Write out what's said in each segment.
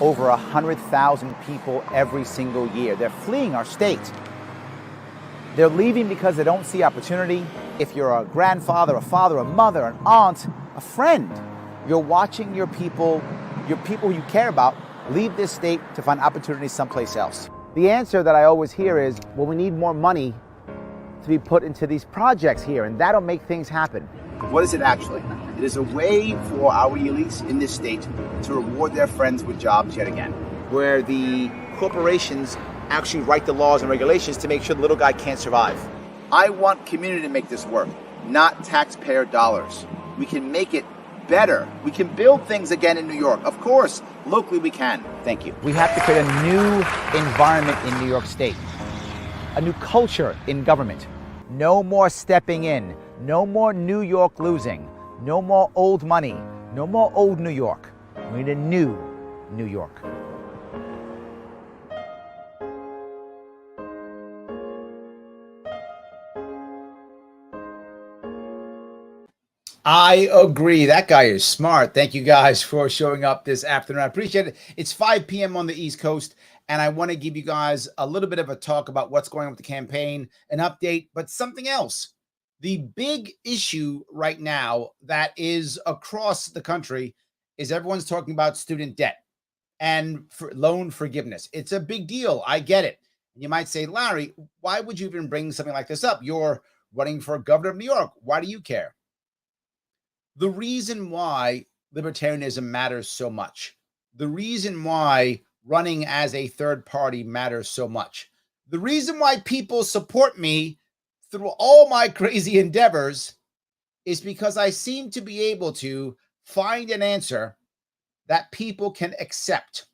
over 100,000 people every single year. They're fleeing our state. They're leaving because they don't see opportunity. If you're a grandfather, a father, a mother, an aunt, a friend, you're watching your people who you care about, leave this state to find opportunities someplace else. The answer that I always hear is, well, we need more money to be put into these projects here, and that'll make things happen. What is it actually? It is a way for our elites in this state to reward their friends with jobs yet again, where the corporations actually write the laws and regulations to make sure the little guy can't survive. I want community to make this work, not taxpayer dollars. We can make it better. We can build things again in New York. Of course, locally we can. Thank you. We have to create a new environment in New York State, a new culture in government. No more stepping in, no more New York losing, no more old money, no more old New York. We need a new New York. I agree. That guy is smart. Thank you guys for showing up this afternoon. I appreciate it. It's 5 p.m. on the East Coast, and I want to give you guys a little bit of a talk about what's going on with the campaign, an update, but something else. The big issue right now that is across the country is everyone's talking about student debt and for loan forgiveness. It's a big deal. I get it. You might say, Larry, why would you even bring something like this up? You're running for governor of New York. Why do you care? The reason why libertarianism matters so much, the reason why running as a third party matters so much, the reason why people support me through all my crazy endeavors is because I seem to be able to find an answer that people can accept.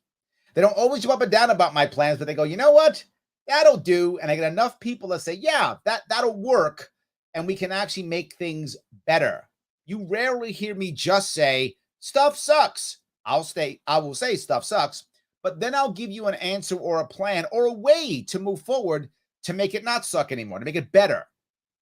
They don't always jump up and down about my plans, but they go, you know what? That'll do. And I get enough people that say, yeah, that'll work. And we can actually make things better. You rarely hear me just say, stuff sucks. I will say stuff sucks, but then I'll give you an answer or a plan or a way to move forward to make it not suck anymore, to make it better.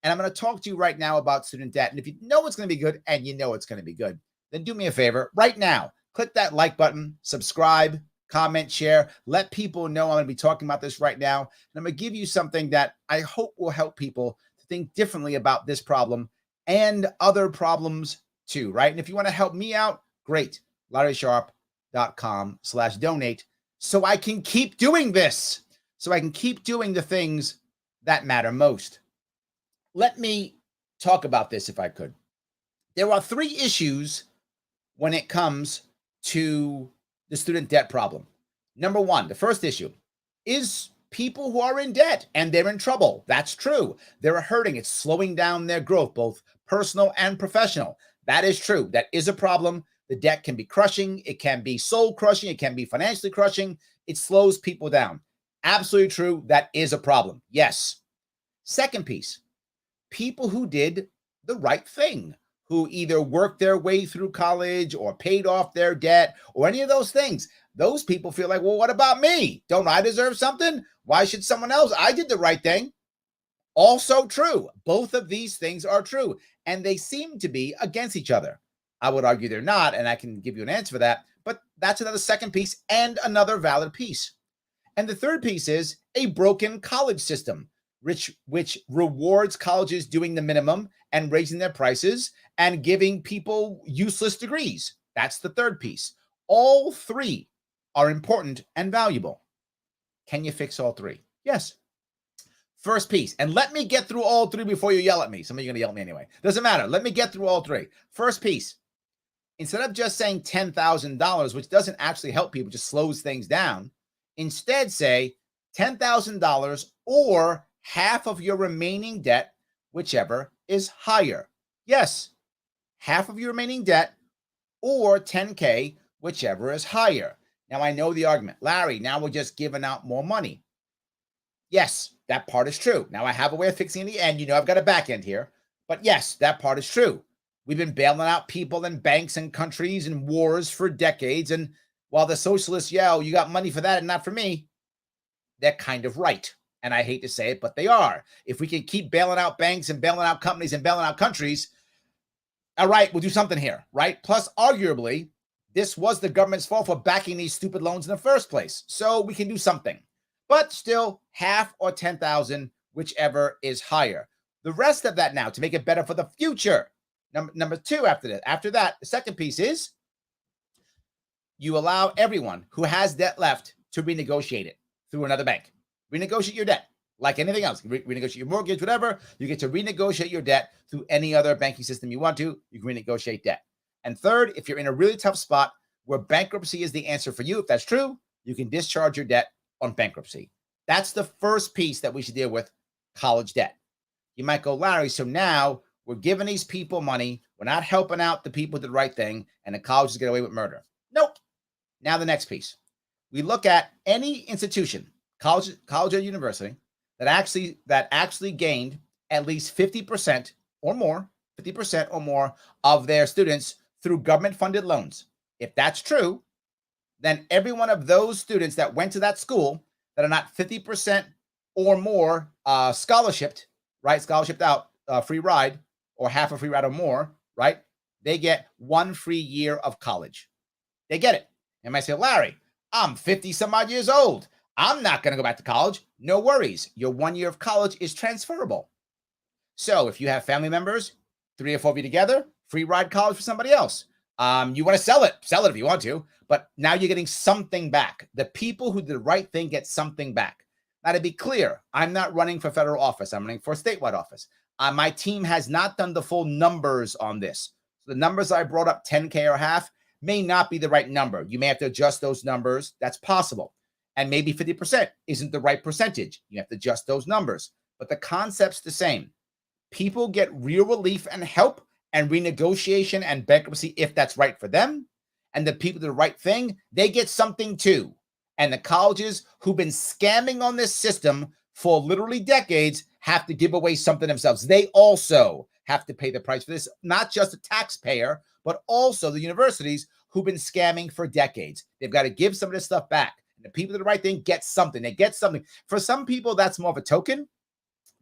And I'm going to talk to you right now about student debt. And if you know it's going to be good, and you know it's going to be good, then do me a favor right now. Click that like button, subscribe, comment, share. Let people know I'm going to be talking about this right now. And I'm going to give you something that I hope will help people to think differently about this problem and other problems too, right? And if you want to help me out, great. LarrySharpe.com/donate so I can keep doing this, so I can keep doing the things that matter most. Let me talk about this if I could. There are 3 issues when it comes to the student debt problem. Number 1, the first issue is people who are in debt and they're in trouble. That's true. They're hurting. It's slowing down their growth, both personal and professional. That is true. That is a problem. The debt can be crushing. It can be soul crushing. It can be financially crushing. It slows people down. Absolutely true. That is a problem. Yes. Second piece, people who did the right thing, who either worked their way through college or paid off their debt or any of those things. Those people feel like, well, what about me? Don't I deserve something? Why should someone else? I did the right thing. Also true. Both of these things are true, and they seem to be against each other. I would argue they're not, and I can give you an answer for that, but that's another second piece and another valid piece. And the third piece is a broken college system, which rewards colleges doing the minimum and raising their prices and giving people useless degrees. That's the third piece. All 3 are important and valuable. Can you fix all 3? Yes. First piece, and let me get through all 3 before you yell at me. Some of you are going to yell at me anyway. Doesn't matter. Let me get through all 3. First piece, instead of just saying $10,000, which doesn't actually help people, just slows things down, instead say $10,000 or half of your remaining debt, whichever is higher. Yes, half of your remaining debt or $10K, whichever is higher. Now, I know the argument. Larry, now we're just giving out more money. Yes, that part is true. Now, I have a way of fixing the end. You know I've got a back end here. But yes, that part is true. We've been bailing out people and banks and countries and wars for decades. And while the socialists yell, you got money for that and not for me, they're kind of right. And I hate to say it, but they are. If we can keep bailing out banks and bailing out companies and bailing out countries, all right, we'll do something here, right? Plus, arguably, this was the government's fault for backing these stupid loans in the first place. So we can do something. But still, half or 10,000, whichever is higher. The rest of that now to make it better for the future. Number two after that, the second piece is you allow everyone who has debt left to renegotiate it through another bank. Renegotiate your debt like anything else. Renegotiate your mortgage, whatever. You get to renegotiate your debt through any other banking system you want to. You can renegotiate debt. And third, if you're in a really tough spot where bankruptcy is the answer for you, if that's true, you can discharge your debt on bankruptcy. That's the first piece that we should deal with, college debt. You might go, Larry, so now we're giving these people money. We're not helping out the people who did the right thing, and the colleges get away with murder. Nope. Now the next piece. We look at any institution, college or university, that actually gained at least 50% or more of their students through government-funded loans. If that's true, then every one of those students that went to that school that are not 50% or more scholarshiped, right? Scholarshiped out, free ride, or half a free ride or more, right? They get 1 free year of college. They get it. And might say, Larry, I'm 50 some odd years old. I'm not going to go back to college. No worries. Your 1 year of college is transferable. So if you have family members, 3 or 4 of you together, free ride college for somebody else. You want to sell it if you want to, but now you're getting something back. The people who did the right thing get something back. Now, to be clear, I'm not running for federal office. I'm running for a statewide office. My team has not done the full numbers on this. So the numbers I brought up, 10K or half, may not be the right number. You may have to adjust those numbers. That's possible. And maybe 50% isn't the right percentage. You have to adjust those numbers. But the concept's the same. People get real relief and help and renegotiation and bankruptcy if that's right for them. And the people do the right thing, they get something too. And the colleges who've been scamming on this system for literally decades have to give away something themselves. They also have to pay the price for this, not just the taxpayer, but also the universities who've been scamming for decades. They've got to give some of this stuff back. And the people do the right thing get something. They get something. For some people, that's more of a token,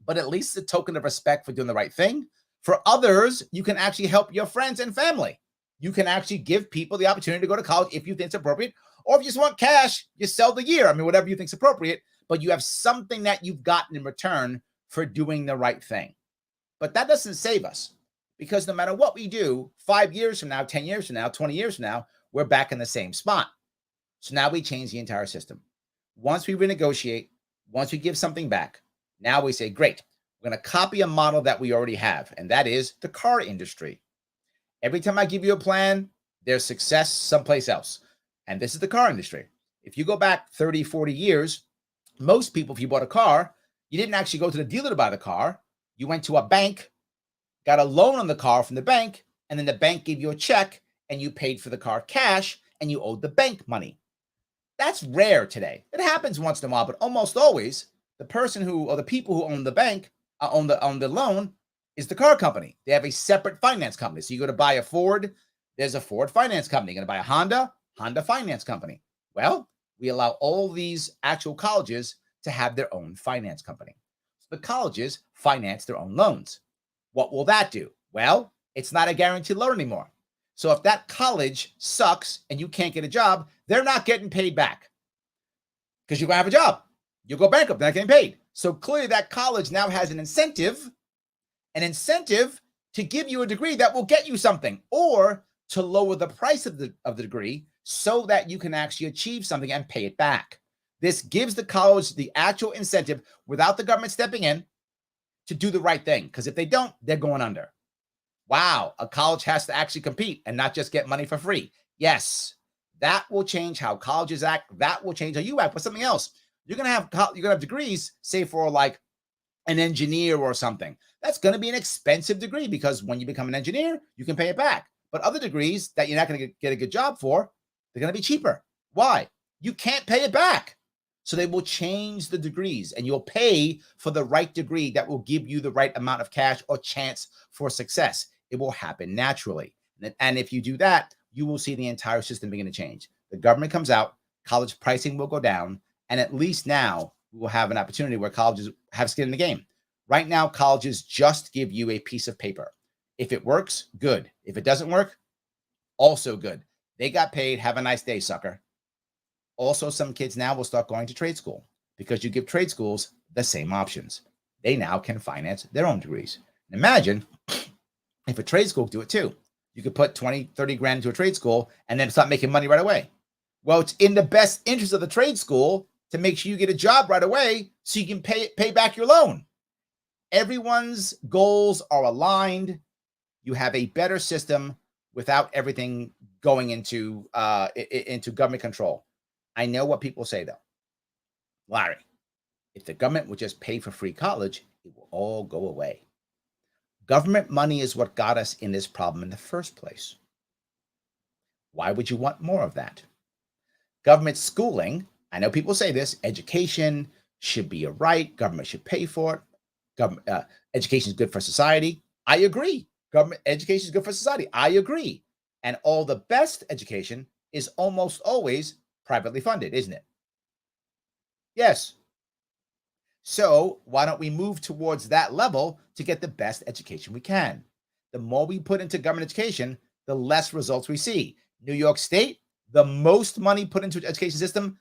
but at least a token of respect for doing the right thing. For others, you can actually help your friends and family. You can actually give people the opportunity to go to college if you think it's appropriate, or if you just want cash, you sell the year. I mean, whatever you think is appropriate, but you have something that you've gotten in return for doing the right thing. But that doesn't save us, because no matter what we do, 5 years from now, 10 years from now, 20 years from now, we're back in the same spot. So now we change the entire system. Once we renegotiate, once we give something back, now we say, great, we're going to copy a model that we already have, and that is the car industry. Every time I give you a plan, there's success someplace else. And this is the car industry. If you go back 30, 40 years, most people, if you bought a car, you didn't actually go to the dealer to buy the car. You went to a bank, got a loan on the car from the bank, and then the bank gave you a check, and you paid for the car cash, and you owed the bank money. That's rare today. It happens once in a while, but almost always, the person who, or the people who own the bank, own the loan, is the car company. They have a separate finance company. So you go to buy a Ford, there's a Ford finance company. You're going to buy a Honda finance company. Well, we allow all these actual colleges to have their own finance company. So the colleges finance their own loans. What will that do? Well, it's not a guaranteed loan anymore. So if that college sucks and you can't get a job, they're not getting paid back because you're going to have a job. You'll go bankrupt, they're not getting paid. So clearly that college now has an incentive to give you a degree that will get you something, or to lower the price of the degree so that you can actually achieve something and pay it back. This gives the college the actual incentive without the government stepping in to do the right thing. Because if they don't, they're going under. Wow, a college has to actually compete and not just get money for free. Yes, that will change how colleges act. That will change how you act for something else. You're gonna have degrees, say for like an engineer or something. That's going to be an expensive degree because when you become an engineer, you can pay it back. But other degrees that you're not going to get a good job for, they're going to be cheaper. Why? You can't pay it back. So they will change the degrees, and you'll pay for the right degree that will give you the right amount of cash or chance for success. It will happen naturally. And if you do that, you will see the entire system begin to change. The government comes out, college pricing will go down, and at least now we will have an opportunity where colleges have skin in the game. Right now, colleges just give you a piece of paper. If it works, good. If it doesn't work, also good. They got paid. Have a nice day, sucker. Also, some kids now will start going to trade school because you give trade schools the same options. They now can finance their own degrees. Imagine if a trade school could do it too. You could put 20, 30 grand into a trade school and then start making money right away. Well, it's in the best interest of the trade school to make sure you get a job right away so you can pay back your loan. Everyone's goals are aligned. You have a better system without everything going into government control. I know what people say, though. Larry, if the government would just pay for free college, it will all go away. Government money is what got us in this problem in the first place. Why would you want more of that? Government schooling, I know people say this, education should be a right, government should pay for it. Government education is good for society. I agree. Government education is good for society. I agree. And all the best education is almost always privately funded, isn't it? Yes. So why don't we move towards that level to get the best education we can? The more we put into government education, the less results we see. New York State, the most money put into the education system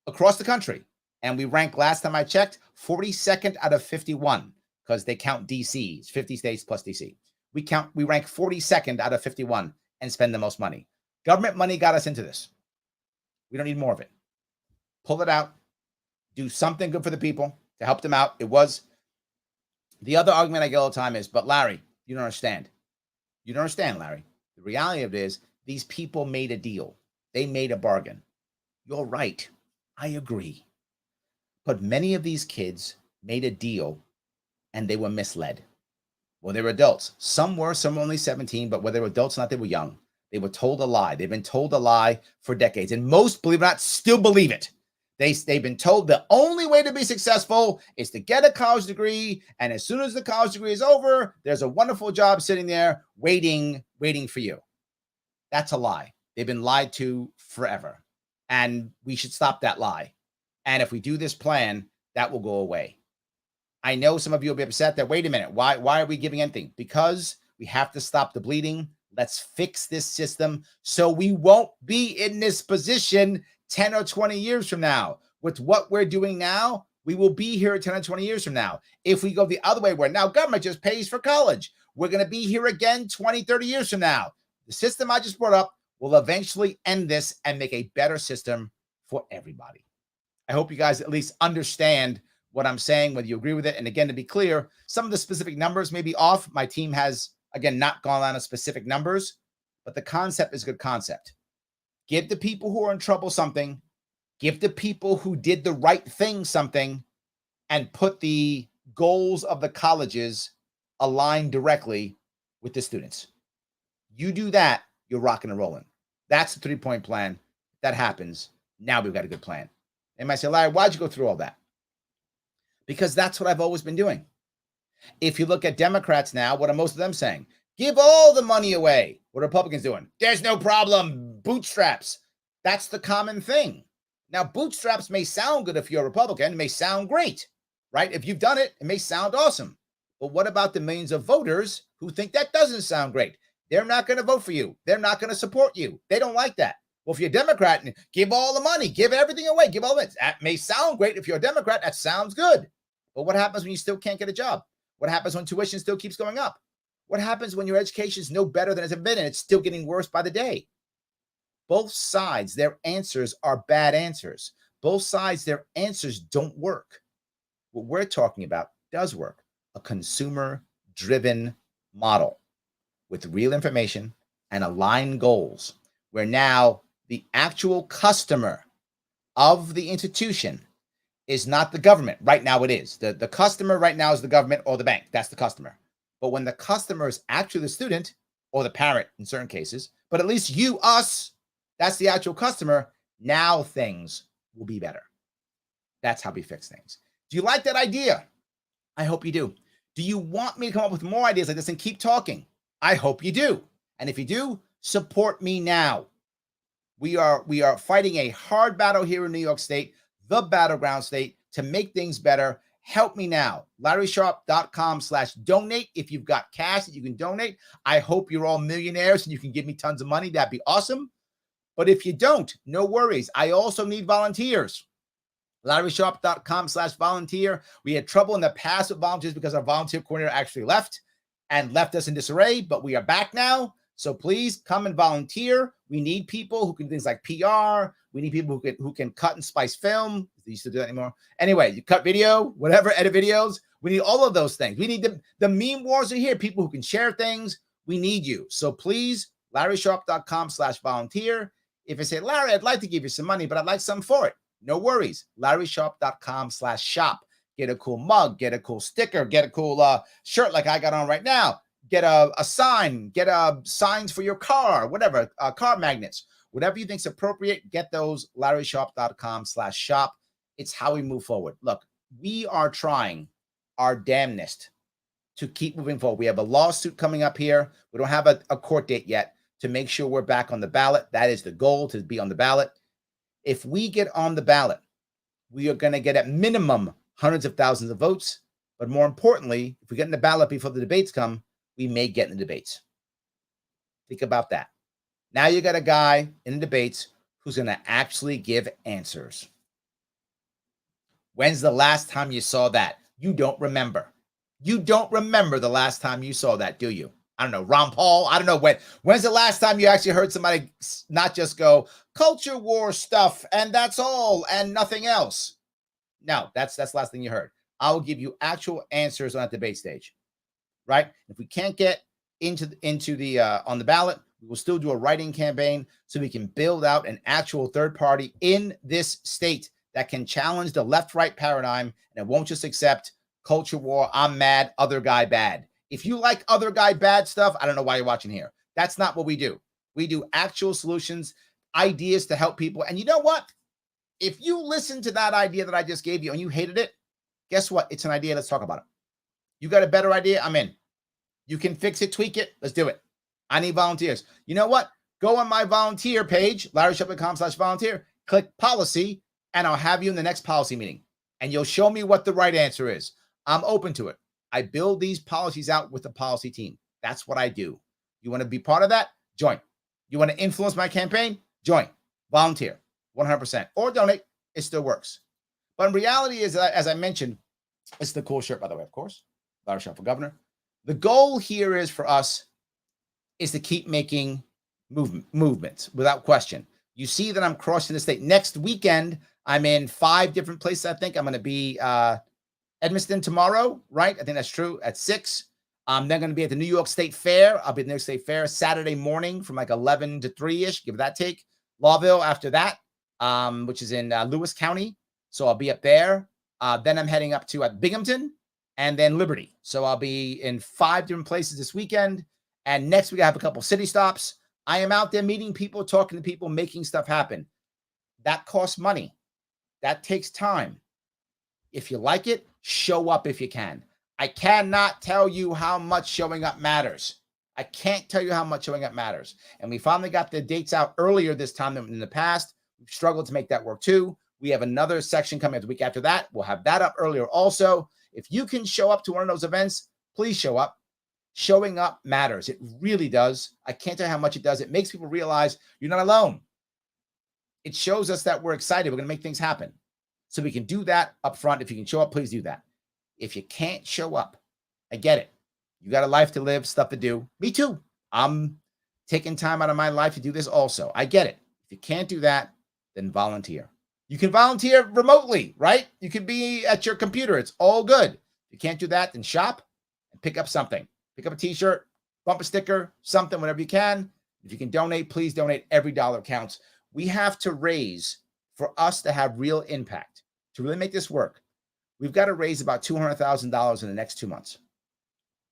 across the country. And we rank, last time I checked, 42nd out of 51, because they count DC. It's 50 states plus DC. We rank 42nd out of 51 and spend the most money. Government money got us into this. We don't need more of it. Pull it out. Do something good for the people to help them out. It was the other argument I get all the time is, but Larry, you don't understand. You don't understand, Larry. The reality of it is these people made a deal. They made a bargain. You're right. I agree. But many of these kids made a deal and they were misled. Well, they were adults. Some were only 17, but whether they were adults or not, they were young. They were told a lie. They've been told a lie for decades. And most, believe it or not, still believe it. They've been told the only way to be successful is to get a college degree. And as soon as the college degree is over, there's a wonderful job sitting there waiting for you. That's a lie. They've been lied to forever. And we should stop that lie. And if we do this plan, that will go away. I know some of you will be upset that, wait a minute, why are we giving anything? Because we have to stop the bleeding. Let's fix this system so we won't be in this position 10 or 20 years from now. With what we're doing now, we will be here 10 or 20 years from now. If we go the other way, where now government just pays for college, we're going to be here again 20, 30 years from now. The system I just brought up will eventually end this and make a better system for everybody. I hope you guys at least understand what I'm saying, whether you agree with it. And again, to be clear, some of the specific numbers may be off. My team has, again, not gone on to specific numbers, but the concept is a good concept. Give the people who are in trouble something, give the people who did the right thing something, and put the goals of the colleges aligned directly with the students. You do that, you're rocking and rolling. That's the 3-point plan. That happens. Now we've got a good plan. They might say, Larry, why'd you go through all that? Because that's what I've always been doing. If you look at Democrats now, what are most of them saying? Give all the money away. What are Republicans doing? There's no problem. Bootstraps. That's the common thing. Now, bootstraps may sound good if you're a Republican. It may sound great, right? If you've done it, it may sound awesome. But what about the millions of voters who think that doesn't sound great? They're not going to vote for you. They're not going to support you. They don't like that. Well, if you're a Democrat, and give all the money, give everything away, give all of it. That may sound great. If you're a Democrat, that sounds good. But what happens when you still can't get a job? What happens when tuition still keeps going up? What happens when your education is no better than it's ever been and it's still getting worse by the day? Both sides, their answers are bad answers. Both sides, their answers don't work. What we're talking about does work. A consumer-driven model with real information and aligned goals, where now the actual customer of the institution is not the government. Right now it is. The customer right now is the government or the bank. That's the customer. But when the customer is actually the student or the parent in certain cases, but at least you, us, that's the actual customer, now things will be better. That's how we fix things. Do you like that idea? I hope you do. Do you want me to come up with more ideas like this and keep talking? I hope you do. And if you do, support me now. We are fighting a hard battle here in New York State, the battleground state, to make things better. Help me now. LarrySharpe.com/donate. If you've got cash that you can donate, I hope you're all millionaires and you can give me tons of money. That'd be awesome. But if you don't, no worries. I also need volunteers. LarrySharpe.com/volunteer. We had trouble in the past with volunteers because our volunteer coordinator actually left us in disarray, but we are back now. So please come and volunteer. We need people who can do things like PR. We need people who can cut and splice film. They used to do that anymore. Anyway, you cut video, whatever, edit videos. We need all of those things. We need the meme wars are here. People who can share things. We need you. So please, LarrySharpe.com/volunteer. If you say, Larry, I'd like to give you some money, but I'd like something for it. No worries. LarrySharpe.com/shop. Get a cool mug, get a cool sticker, get a cool shirt like I got on right now. Get a sign, get signs for your car, whatever, car magnets, whatever you think's appropriate. Get those. LarrySharpe.com/shop. It's how we move forward. Look, we are trying our damnedest to keep moving forward. We have a lawsuit coming up here. We don't have a court date yet to make sure we're back on the ballot. That is the goal, to be on the ballot. If we get on the ballot, we are going to get at minimum hundreds of thousands of votes. But more importantly, if we get in the ballot before the debates come, we may get in the debates. Think about that. Now you got a guy in the debates who's going to actually give answers. When's the last time you saw that? You don't remember. You don't remember the last time you saw that, do you? I don't know, Ron Paul. I don't know when's the last time you actually heard somebody not just go culture war stuff and that's all and nothing else. No, that's the last thing you heard. I will give you actual answers on that debate stage, right? If we can't get into the on the ballot, we will still do a writing campaign so we can build out an actual third party in this state that can challenge the left-right paradigm and it won't just accept culture war, I'm mad, other guy bad. If you like other guy bad stuff, I don't know why you're watching here. That's not what we do. We do actual solutions, ideas to help people. And you know what? If you listen to that idea that I just gave you and you hated it, guess what? It's an idea. Let's talk about it. You got a better idea? I'm in. You can fix it, tweak it. Let's do it. I need volunteers. You know what? Go on my volunteer page, LarrySharpe.com/volunteer, click policy, and I'll have you in the next policy meeting. And you'll show me what the right answer is. I'm open to it. I build these policies out with the policy team. That's what I do. You want to be part of that? Join. You want to influence my campaign? Join. Volunteer. 100%. Or donate. It still works. But in reality, is as I mentioned, it's the cool shirt, by the way, of course. Larry Sharpe for governor. The goal here is for us is to keep making movements without question. You see that I'm crossing the state. Next weekend, I'm in 5 different places, I think. I'm going to be Edmiston tomorrow, right? I think that's true, at 6. I'm then going to be at the New York State Fair. I'll be at the New York State Fair Saturday morning from like 11 to 3-ish. Give that take. Lawville after that, which is in Lewis County. So I'll be up there. Then I'm heading up to Binghamton and then Liberty. So I'll be in 5 different places this weekend. And next week I have a couple city stops. I am out there meeting people, talking to people, making stuff happen. That costs money. That takes time. If you like it, show up if you can. I cannot tell you how much showing up matters. I can't tell you how much showing up matters. And we finally got the dates out earlier this time than in the past. We've struggled to make that work too. We have another section coming up the week after that. We'll have that up earlier also. If you can show up to one of those events, please show up. Showing up matters. It really does. I can't tell you how much it does. It makes people realize you're not alone. It shows us that we're excited. We're going to make things happen. So we can do that up front. If you can show up, please do that. If you can't show up, I get it. You got a life to live, stuff to do. Me too. I'm taking time out of my life to do this also. I get it. If you can't do that, then volunteer. You can volunteer remotely, right? You can be at your computer. It's all good. If you can't do that, then shop and pick up something. Pick up a t-shirt, bump a sticker, something, whatever you can. If you can donate, please donate. Every dollar counts. We have to raise, for us to have real impact, to really make this work, we've got to raise about $200,000 in the next 2 months.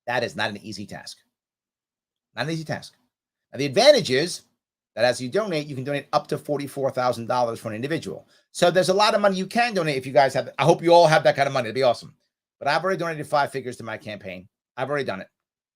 That is not an easy task. Not an easy task. Now, the advantage is that as you donate, you can donate up to $44,000 for an individual. So there's a lot of money you can donate if you guys have. I hope you all have that kind of money. It'd be awesome. But I've already donated 5 figures to my campaign. I've already done it.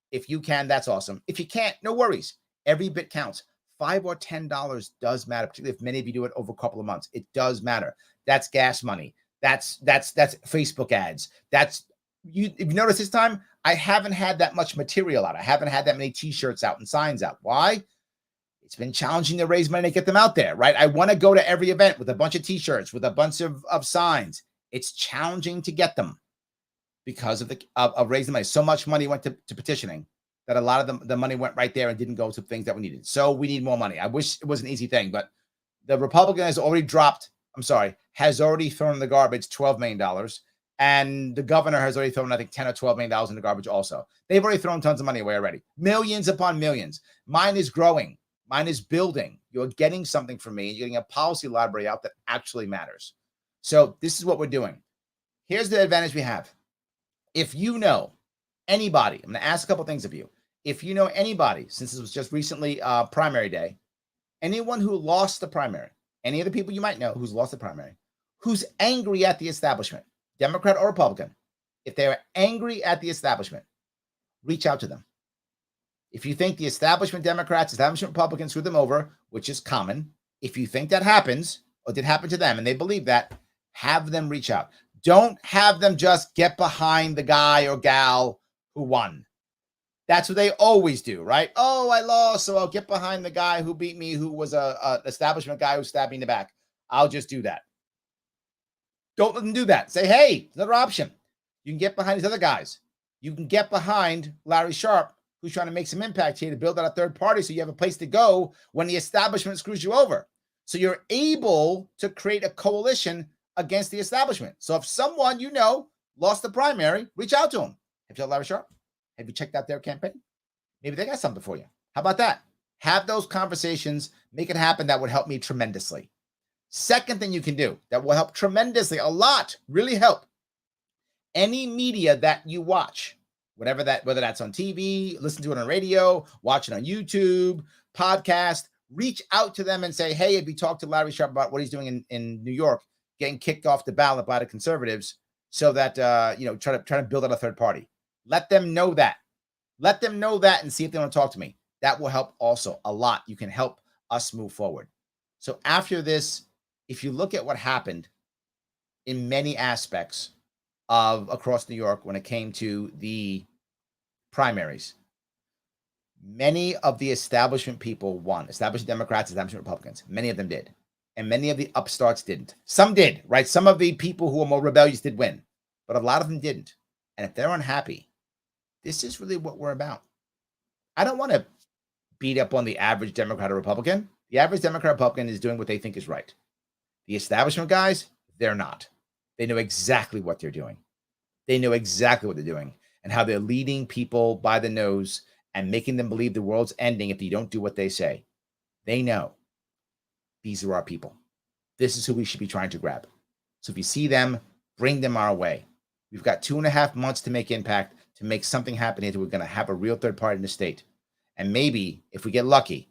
If you can, that's awesome. If you can't, no worries. Every bit counts. $5 or $10 does matter, particularly if many of you do it over a couple of months. It does matter. That's gas money. That's Facebook ads. If you notice this time, I haven't had that much material out. I haven't had that many t-shirts out and signs out. Why? It's been challenging to raise money to get them out there, right? I want to go to every event with a bunch of t-shirts, with a bunch of signs. It's challenging to get them because of of raising money. So much money went to petitioning that a lot of the money went right there and didn't go to things that we needed. So we need more money. I wish it was an easy thing, but the Republican has already has already thrown in the garbage $12 million. And the governor has already thrown, I think, $10 or $12 million in the garbage also. They've already thrown tons of money away already. Millions upon millions. Mine is growing. Mine is building. You're getting something from me. You're getting a policy library out that actually matters. So this is what we're doing. Here's the advantage we have. If you know anybody, I'm going to ask a couple things of you. If you know anybody, since this was just recently primary day, anyone who lost the primary, any of the people you might know who's lost the primary, who's angry at the establishment, Democrat or Republican, if they are angry at the establishment, reach out to them. If you think the establishment Democrats, establishment Republicans screwed them over, which is common, if you think that happens or did happen to them and they believe that, have them reach out. Don't have them just get behind the guy or gal who won. That's what they always do, right? Oh, I lost, so I'll get behind the guy who beat me, who was a establishment guy who stabbed me in the back. I'll just do that. Don't let them do that. Say, hey, another option. You can get behind these other guys. You can get behind Larry Sharpe, who's trying to make some impact here to build out a third party so you have a place to go when the establishment screws you over. So you're able to create a coalition against the establishment. So if someone you know lost the primary, reach out to them. Have you told Larry Sharpe? Have you checked out their campaign? Maybe they got something for you. How about that? Have those conversations. Make it happen. That would help me tremendously. Second thing you can do that will help tremendously, a lot, really help. Any media that you watch, whether that's on TV, listen to it on radio, watch it on YouTube, podcast, reach out to them and say, hey, have you talked to Larry Sharpe about what he's doing in New York, getting kicked off the ballot by the conservatives so that, try to build out a third party. Let them know that. Let them know that and see if they want to talk to me. That will help also a lot. You can help us move forward. So after this, if you look at what happened in many aspects of across New York when it came to the primaries, many of the establishment people won. Established Democrats, establishment Republicans. Many of them did. And many of the upstarts didn't. Some did, right? Some of the people who were more rebellious did win, but a lot of them didn't. And if they're unhappy, this is really what we're about. I don't want to beat up on the average Democrat or Republican. The average Democrat or Republican is doing what they think is right. The establishment guys, they're not. They know exactly what they're doing. They know exactly what they're doing and how they're leading people by the nose and making them believe the world's ending if you don't do what they say. They know these are our people. This is who we should be trying to grab. So if you see them, bring them our way. We've got 2.5 months to make impact, to make something happen here. We're going to have a real third party in the state. And maybe, if we get lucky,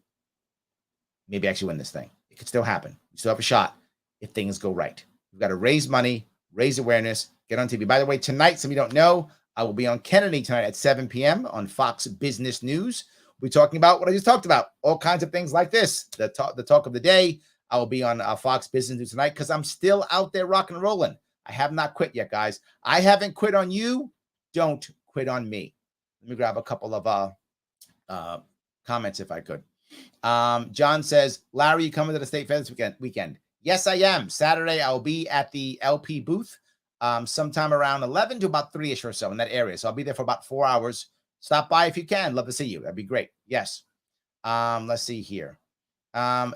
maybe actually win this thing. It could still happen. We still have a shot if things go right. We've got to raise money, raise awareness, get on TV. By the way, tonight, some of you don't know, I will be on Kennedy tonight at 7 p.m. on Fox Business News. We'll be talking about what I just talked about, all kinds of things like this, the talk of the day. I will be on Fox Business News tonight because I'm still out there rock and rolling. I have not quit yet, guys. I haven't quit on you. Don't quit on me. Let me grab a couple of comments if I could. John says, Larry, you coming to the State Fair this weekend? Yes, I am. Saturday, I'll be at the LP booth sometime around 11 to about 3-ish or so in that area. So I'll be there for about 4 hours. Stop by if you can. Love to see you. That'd be great. Yes. Let's see here.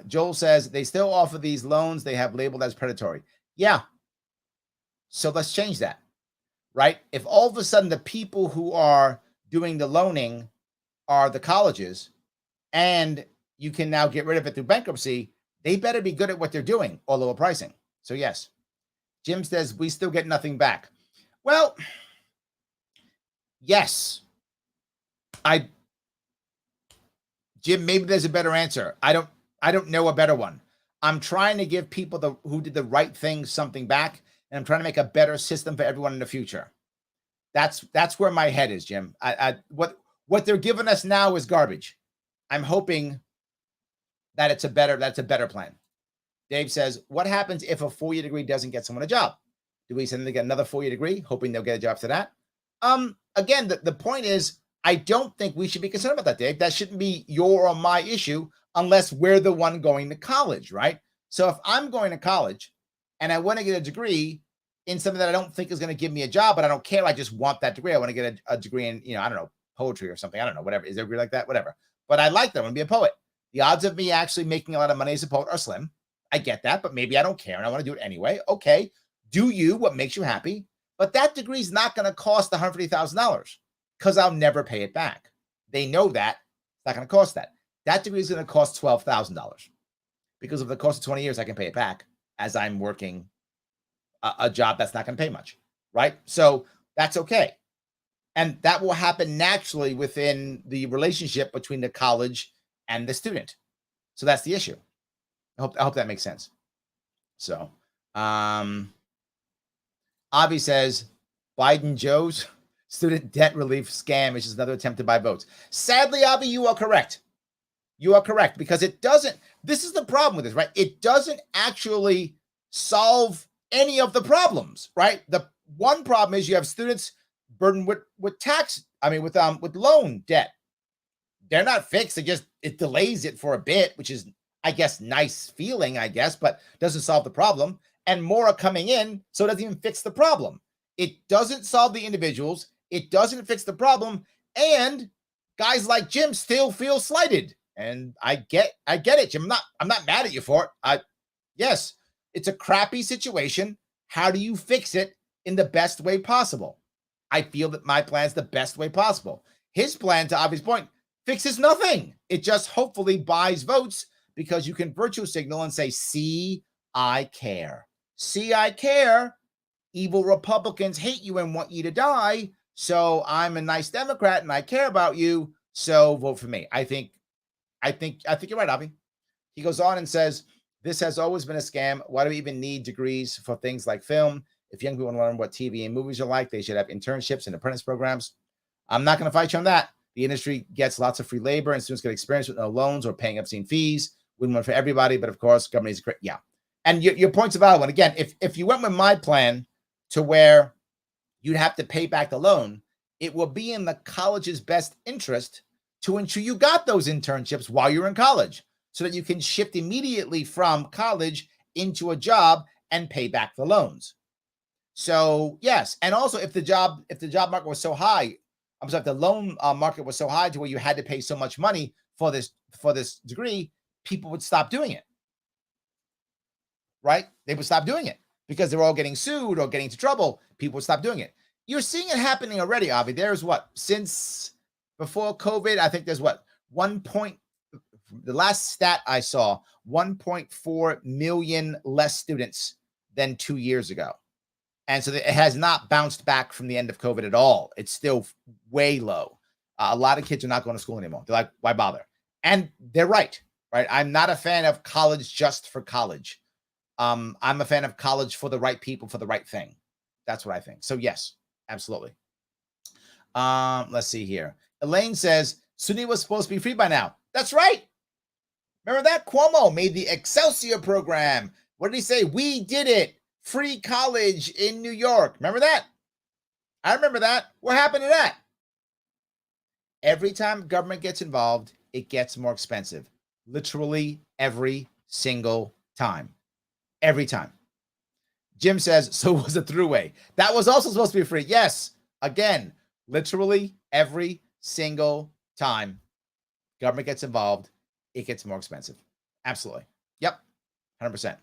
Joel says, they still offer these loans they have labeled as predatory. Yeah. So let's change that, right? If all of a sudden the people who are doing the loaning are the colleges and you can now get rid of it through bankruptcy, they better be good at what they're doing or lower pricing. So yes. Jim says, we still get nothing back. Well, yes. Jim, maybe there's a better answer. I don't know a better one. I'm trying to give people who did the right thing something back, and I'm trying to make a better system for everyone in the future. That's where my head is, Jim. What they're giving us now is garbage. I'm hoping that that's a better plan. Dave says, what happens if a 4-year degree doesn't get someone a job? Do we send them to get another 4-year degree, hoping they'll get a job after that? Again, the point is, I don't think we should be concerned about that, Dave. That shouldn't be your or my issue. unless we're the one going to college, right? So if I'm going to college and I want to get a degree in something that I don't think is going to give me a job, but I don't care. I just want that degree. I want to get a degree in, I don't know, poetry or something. I don't know, whatever. Is there a degree like that? Whatever. But I like that. I want to be a poet. The odds of me actually making a lot of money as a poet are slim. I get that, but maybe I don't care and I want to do it anyway. Okay. Do you what makes you happy? But that degree is not going to cost $150,000 because I'll never pay it back. They know that. It's not going to cost that. That degree is going to cost $12,000 because over the course of 20 years, I can pay it back as I'm working a job that's not going to pay much, right? So that's okay. And that will happen naturally within the relationship between the college and the student. So that's the issue. I hope that makes sense. So, Avi says, Biden Joe's student debt relief scam is just another attempt to buy votes. Sadly, Avi, you are correct. You are correct because it doesn't, this is the problem with this, right? It doesn't actually solve any of the problems, right? The one problem is you have students burdened with loan debt. They're not fixed. It delays it for a bit, which is, I guess, nice feeling, but doesn't solve the problem. And more are coming in, so it doesn't even fix the problem. It doesn't solve the individuals. It doesn't fix the problem. And guys like Jim still feel slighted. And I get it, Jim. I'm not mad at you for it. Yes, it's a crappy situation. How do you fix it in the best way possible? I feel that my plan is the best way possible. His plan, to Avi's point, fixes nothing. It just hopefully buys votes because you can virtue signal and say, see, I care. See, I care. Evil Republicans hate you and want you to die. So I'm a nice Democrat and I care about you. So vote for me. I think you're right, Avi. He goes on and says, this has always been a scam. Why do we even need degrees for things like film? If young people want to learn what TV and movies are like, they should have internships and apprentice programs. I'm not going to fight you on that. The industry gets lots of free labor and students get experience with no loans or paying obscene fees. Win-win for everybody, but of course, government is great. Yeah. And your point's a valid one. Again, if you went with my plan to where you'd have to pay back the loan, it will be in the college's best interest to ensure you got those internships while you're in college so that you can shift immediately from college into a job and pay back the loans. So yes, and also if the job market was so high, if the loan market was so high to where you had to pay so much money for this degree, people would stop doing it, right? They would stop doing it because they're all getting sued or getting into trouble. People would stop doing it. You're seeing it happening already, Avi. There's since before COVID, I think there's the last stat I saw, 1.4 million less students than 2 years ago. And so it has not bounced back from the end of COVID at all. It's still way low. A lot of kids are not going to school anymore. They're like, why bother? And they're right? I'm not a fan of college just for college. I'm a fan of college for the right people, for the right thing. That's what I think. So yes, absolutely. Let's see here. Elaine says, SUNY was supposed to be free by now. That's right. Remember that? Cuomo made the Excelsior program. What did he say? We did it. Free college in New York. Remember that? I remember that. What happened to that? Every time government gets involved, it gets more expensive. Literally every single time. Every time. Jim says, so was a throughway. That was also supposed to be free. Yes. Again, literally every single time government gets involved, it gets more expensive. Absolutely. Yep. 100%.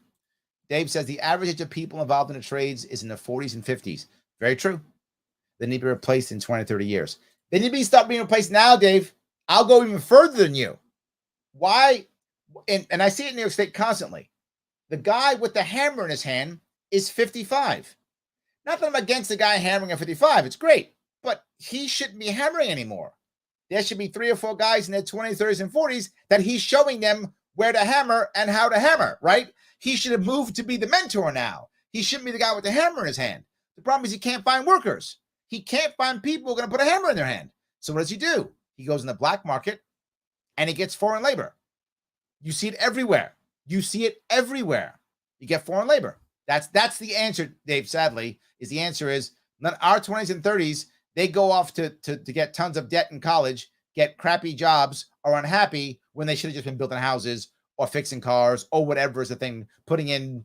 Dave says the average age of people involved in the trades is in the 40s and 50s. Very true. They need to be replaced in 20, 30 years. They need to start being replaced now, Dave. I'll go even further than you. Why? And I see it in New York State constantly. The guy with the hammer in his hand is 55. Not that I'm against the guy hammering at 55. It's great. But he shouldn't be hammering anymore. There should be 3 or 4 guys in their 20s, 30s, and 40s that he's showing them where to hammer and how to hammer, right? He should have moved to be the mentor now. He shouldn't be the guy with the hammer in his hand. The problem is he can't find workers. He can't find people who are going to put a hammer in their hand. So what does he do? He goes in the black market and he gets foreign labor. You see it everywhere. You see it everywhere. You get foreign labor. That's the answer, Dave, sadly, is the answer is our 20s and 30s, they go off to get tons of debt in college, get crappy jobs, are unhappy, when they should have just been building houses or fixing cars or whatever is the thing, putting in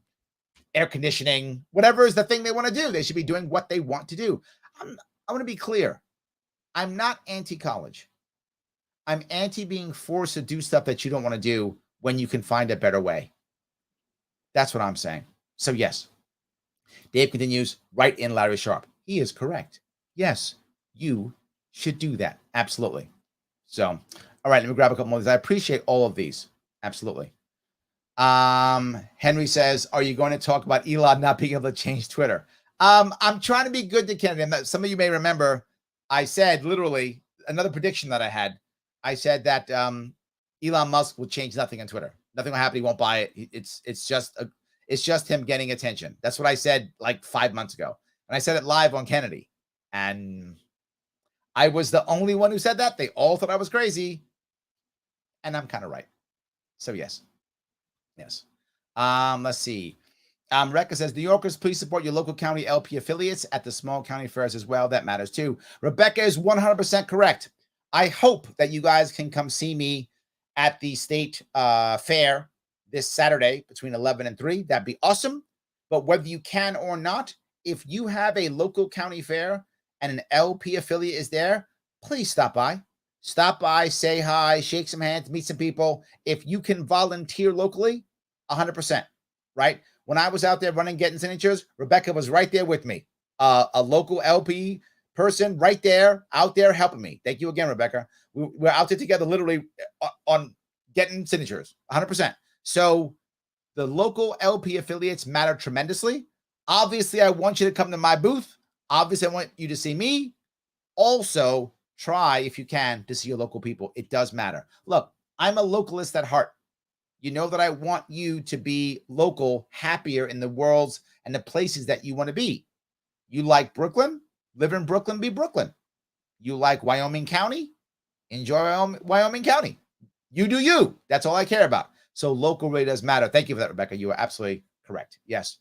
air conditioning, whatever is the thing they want to do. They should be doing what they want to do. I want to be clear. I'm not anti-college. I'm anti being forced to do stuff that you don't want to do when you can find a better way. That's what I'm saying. So yes, Dave continues, right in Larry Sharp. He is correct. Yes, you should do that. Absolutely. So, all right, let me grab a couple more of these. I appreciate all of these. Absolutely. Henry says, are you going to talk about Elon not being able to change Twitter? I'm trying to be good to Kennedy. Some of you may remember I said literally another prediction that I had. I said that Elon Musk will change nothing on Twitter. Nothing will happen. He won't buy it. It's just him getting attention. That's what I said like 5 months ago. And I said it live on Kennedy. And I was the only one who said that. They all thought I was crazy. And I'm kind of right. So yes. Yes. Let's see. Rekka says, New Yorkers, please support your local county LP affiliates at the small county fairs as well. That matters too. Rebecca is 100% correct. I hope that you guys can come see me at the state fair this Saturday between 11 and 3. That'd be awesome. But whether you can or not, if you have a local county fair and an LP affiliate is there, please stop by. Stop by, say hi, shake some hands, meet some people. If you can volunteer locally, 100%, right? When I was out there running, getting signatures, Rebecca was right there with me. A local LP person right there, out there helping me. Thank you again, Rebecca. We're out there together literally on getting signatures, 100%. So the local LP affiliates matter tremendously. Obviously, I want you to come to my booth. Obviously, I want you to see me. Also, try, if you can, to see your local people. It does matter. Look, I'm a localist at heart. You know that I want you to be local, happier in the worlds and the places that you want to be. You like Brooklyn? Live in Brooklyn, be Brooklyn. You like Wyoming County? Enjoy Wyoming County. You do you. That's all I care about. So local really does matter. Thank you for that, Rebecca. You are absolutely correct. Yes.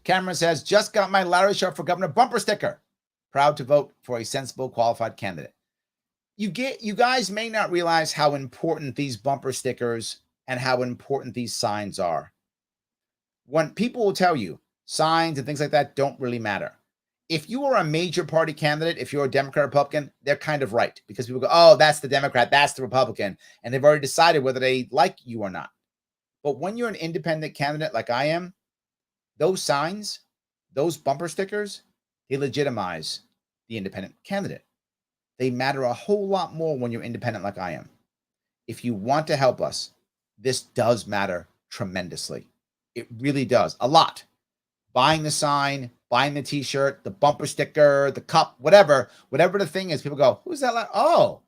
Cameron says, just got my Larry Sharp for Governor bumper sticker. Proud to vote for a sensible, qualified candidate. You guys may not realize how important these bumper stickers and how important these signs are. When people will tell you signs and things like that don't really matter. If you are a major party candidate, if you're a Democrat or Republican, they're kind of right because people go, oh, that's the Democrat, that's the Republican. And they've already decided whether they like you or not. But when you're an independent candidate like I am, those signs, those bumper stickers, they legitimize the independent candidate. They matter a whole lot more when you're independent like I am. If you want to help us, this does matter tremendously. It really does. A lot. Buying the sign, buying the t-shirt, the bumper sticker, the cup, whatever the thing is, people go, who's that? Oh,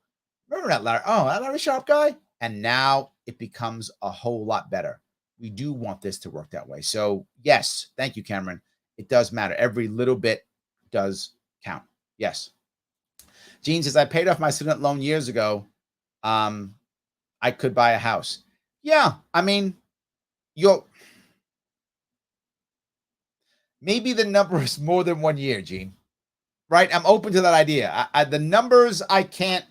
remember that Larry? Oh, that Larry Sharp guy? And now it becomes a whole lot better. We do want this to work that way. So yes, thank you, Cameron. It does matter. Every little bit does count. Yes. Gene says, I paid off my student loan years ago. I could buy a house. Yeah, I mean, maybe the number is more than 1 year, Gene. Right? I'm open to that idea. The numbers, I can't.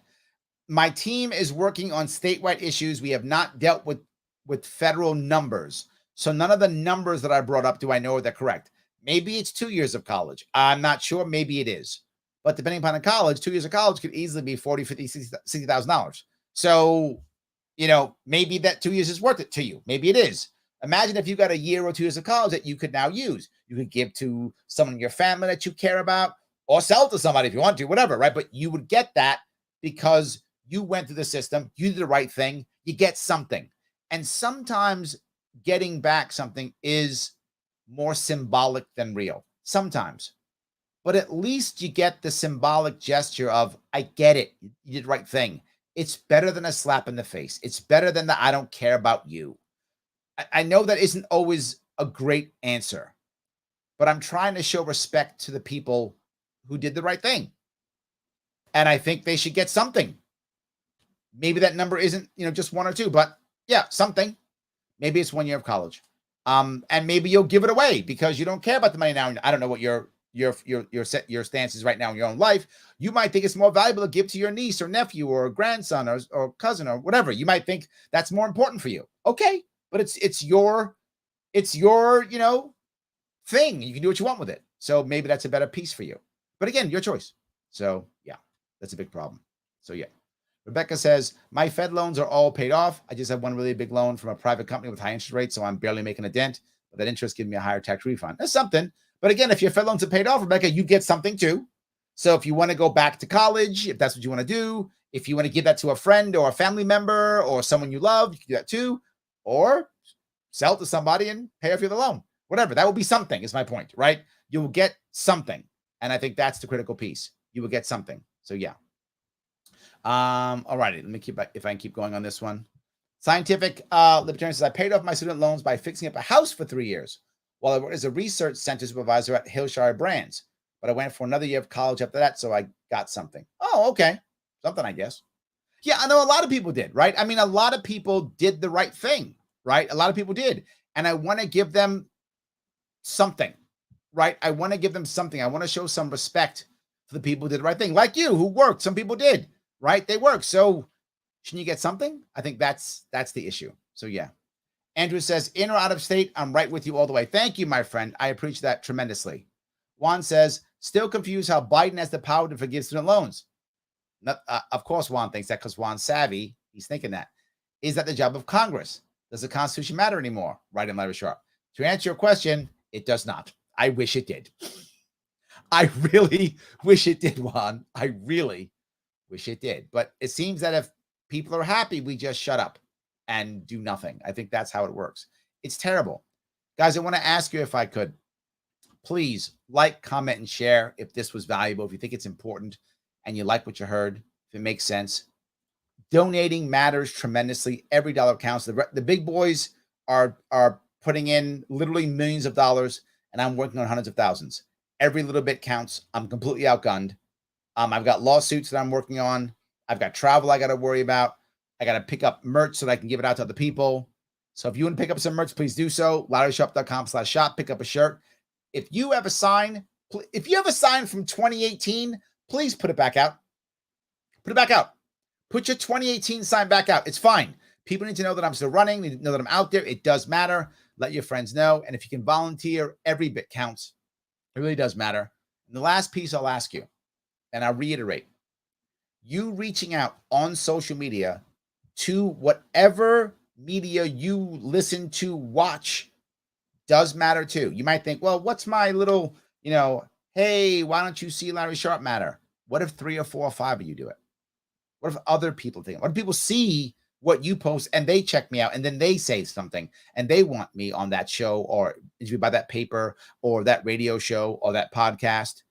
My team is working on statewide issues. We have not dealt with federal numbers. So none of the numbers that I brought up do I know are correct. Maybe it's 2 years of college. I'm not sure. Maybe it is. But depending upon the college, 2 years of college could easily be $40, $50, $60,000. So, maybe that 2 years is worth it to you. Maybe it is. Imagine if you got a year or 2 years of college that you could now use. You could give to someone in your family that you care about or sell to somebody if you want to, whatever, right? But you would get that because you went through the system. You did the right thing. You get something. And sometimes getting back something is more symbolic than real. Sometimes. But at least you get the symbolic gesture of, I get it. You did the right thing. It's better than a slap in the face. It's better than the I don't care about you. I know that isn't always a great answer, but I'm trying to show respect to the people who did the right thing. And I think they should get something. Maybe that number isn't, just one or two, but yeah, something. Maybe it's 1 year of college. And maybe you'll give it away because you don't care about the money now. I don't know what your your stances right now in your own life. You might think it's more valuable to give to your niece or nephew or grandson or cousin or whatever. You might think that's more important for you. Okay, but it's your thing. You can do what you want with it. So maybe that's a better piece for you. But again, your choice. So yeah, that's a big problem. So yeah. Rebecca says, my Fed loans are all paid off. I just have one really big loan from a private company with high interest rates, so I'm barely making a dent. But that interest gives me a higher tax refund. That's something. But again, if your Fed loans are paid off, Rebecca, you get something too. So if you want to go back to college, if that's what you want to do, if you want to give that to a friend or a family member or someone you love, you can do that too. Or sell it to somebody and pay off your loan. Whatever. That will be something, is my point, right? You will get something. And I think that's the critical piece. You will get something. So yeah. All righty. Let me if I can keep going on this one. Scientific Libertarian says, I paid off my student loans by fixing up a house for 3 years while I worked as a research center supervisor at Hillshire Brands. But I went for another year of college after that, so I got something. Oh, okay. Something, I guess. Yeah, I know a lot of people did, right? I mean, a lot of people did the right thing, right? A lot of people did. And I want to give them something, right? I want to give them something. I want to show some respect for the people who did the right thing, like you, who worked. Some people did, right? They worked. So shouldn't you get something? I think that's the issue. So yeah. Andrew says, in or out of state, I'm right with you all the way. Thank you, my friend. I appreciate that tremendously. Juan says, still confused how Biden has the power to forgive student loans. Of course, Juan thinks that because Juan's savvy. He's thinking that. Is that the job of Congress? Does the Constitution matter anymore? Right, in Larry Sharp. To answer your question, it does not. I wish it did. I really wish it did, Juan. I really wish it did. But it seems that if people are happy, we just shut up and do nothing. I think that's how it works. It's terrible. Guys, I want to ask you, if I could, please like, comment, and share if this was valuable, if you think it's important and you like what you heard, if it makes sense. Donating matters tremendously. Every dollar counts. The big boys are putting in literally millions of dollars, and I'm working on hundreds of thousands. Every little bit counts. I'm completely outgunned. I've got lawsuits that I'm working on. I've got travel I got to worry about. I got to pick up merch so that I can give it out to other people. So if you want to pick up some merch, please do so. LarrySharp.com/shop. Pick up a shirt. If you have a sign from 2018, please put it back out. Put it back out. Put your 2018 sign back out. It's fine. People need to know that I'm still running. They need to know that I'm out there. It does matter. Let your friends know. And if you can volunteer, every bit counts. It really does matter. And the last piece I'll ask you, and I'll reiterate, you reaching out on social media to whatever media you listen to, watch, does matter too. You might think, well, what's my little, hey, why don't you see Larry Sharp matter? What if 3 or 4 or 5 of you do it? What if other people think? What if people see what you post and they check me out and then they say something and they want me on that show or interviewed by that paper or that radio show or that podcast?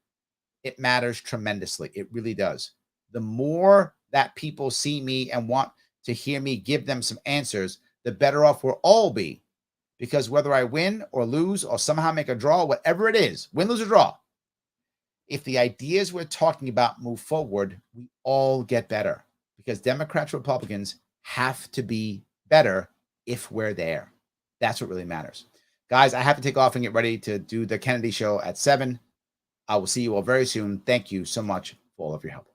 It matters tremendously. It really does. The more that people see me and want to hear me give them some answers, the better off we'll all be. Because whether I win or lose or somehow make a draw, whatever it is, win, lose, or draw, if the ideas we're talking about move forward, we all get better. Because Democrats, Republicans have to be better if we're there. That's what really matters. Guys, I have to take off and get ready to do the Kennedy show at 7. I will see you all very soon. Thank you so much for all of your help.